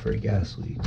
for a gas leak.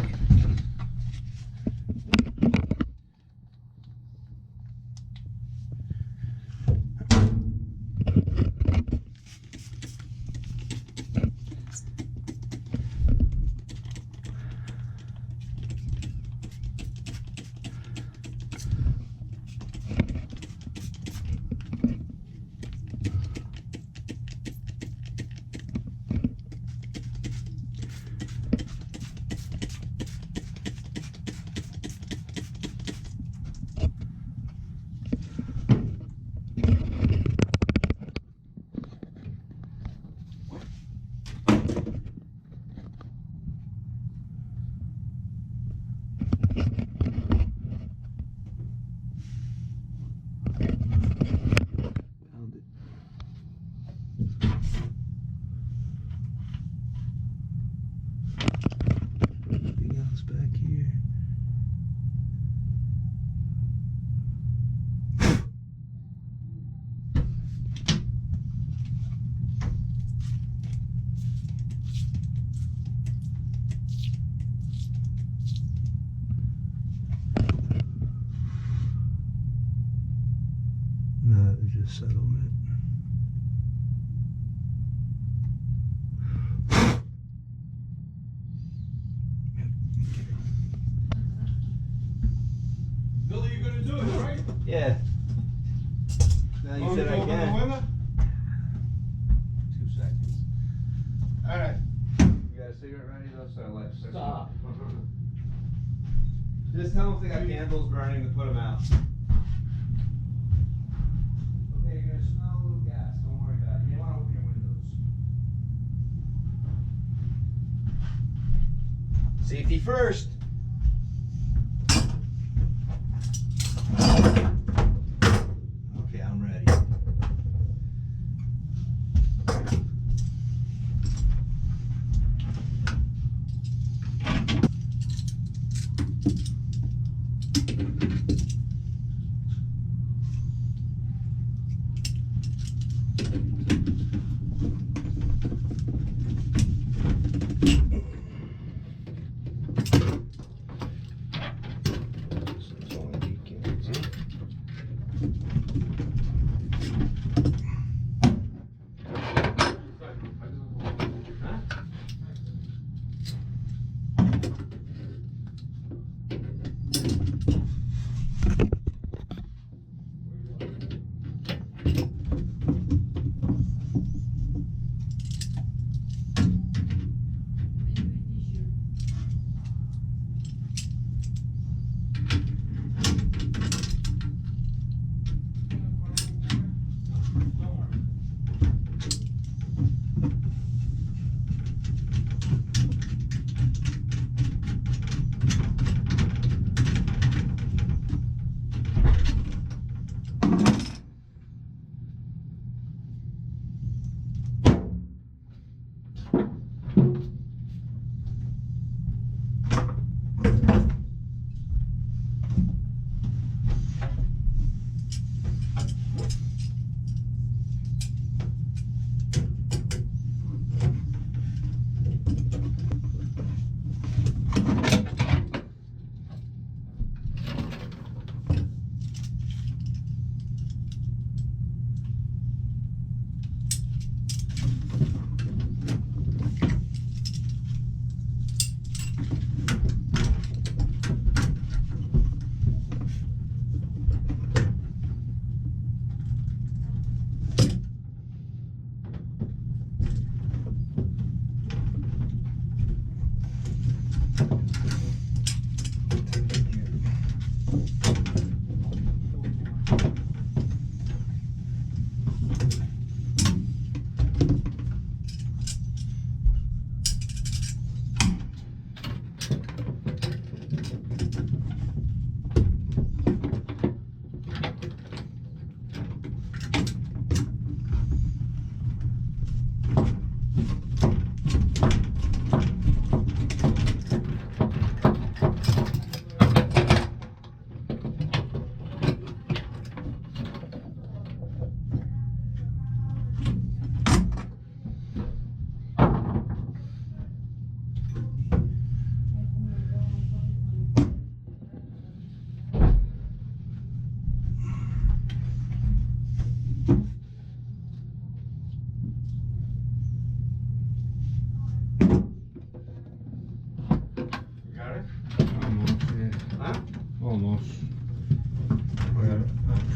Anything else back here? No, it was just settlement. Billy, you gonna do it, right? Yeah. Now you said I can. 2 seconds. Alright. You got a cigarette ready though, so I light. Stop. Just tell them if they got candles burning to put them out. Okay, you're gonna smell a little gas. Don't worry about it. You don't want to open your windows. Safety first. Okay, I'm ready.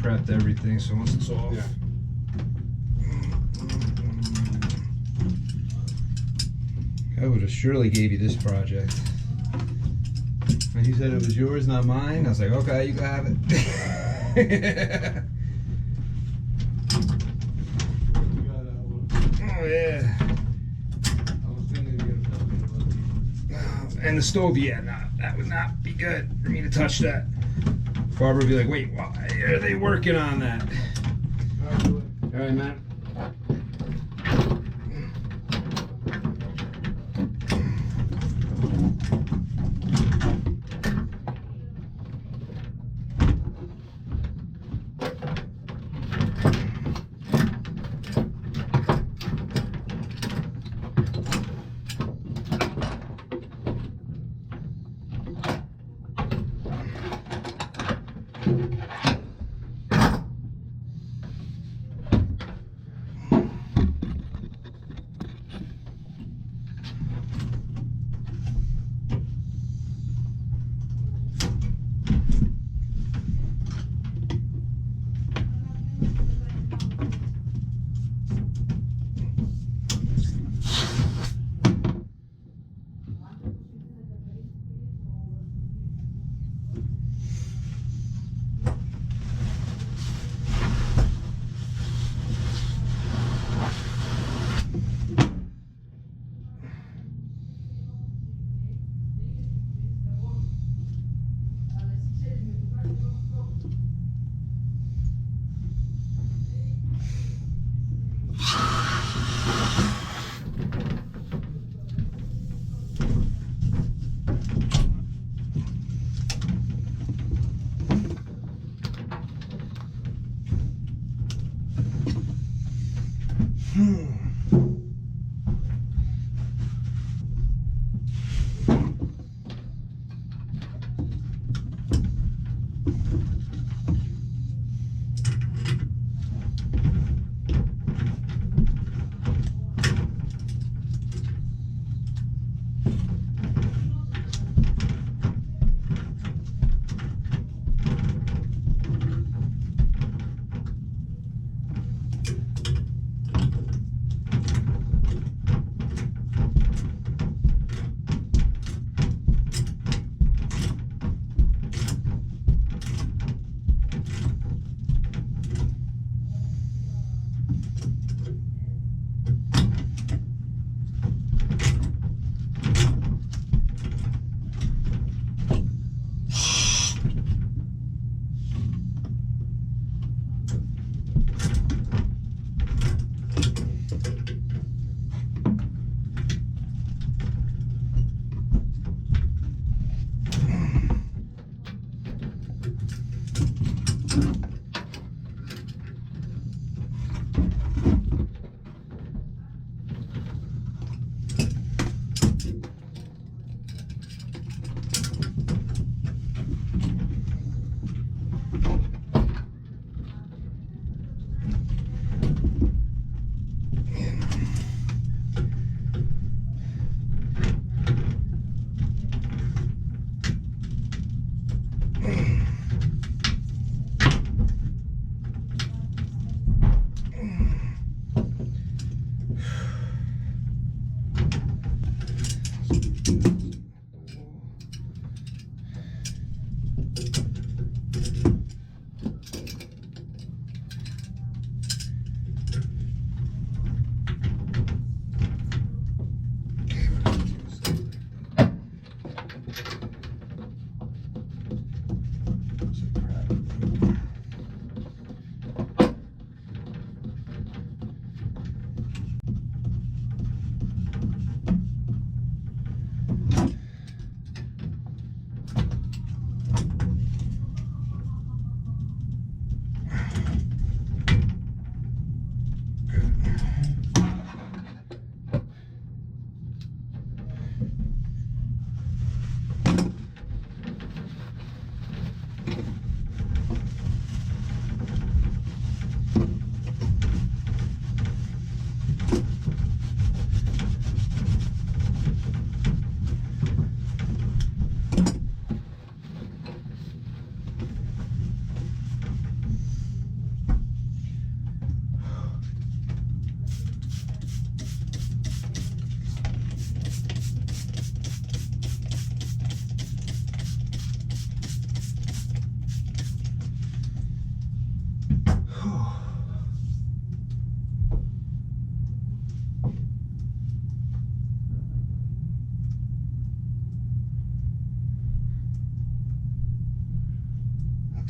prepped everything, so once it's off. Yeah. I would have surely gave you this project. And you said it was yours, not mine. I was like, okay, you can have it. We got Oh yeah. I was thinking you were gonna And the stove, yeah, no, that would not be good for me to touch that. Barbara would be like, wait, why are they working on that? All right, Matt.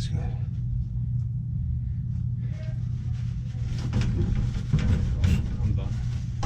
Looks good.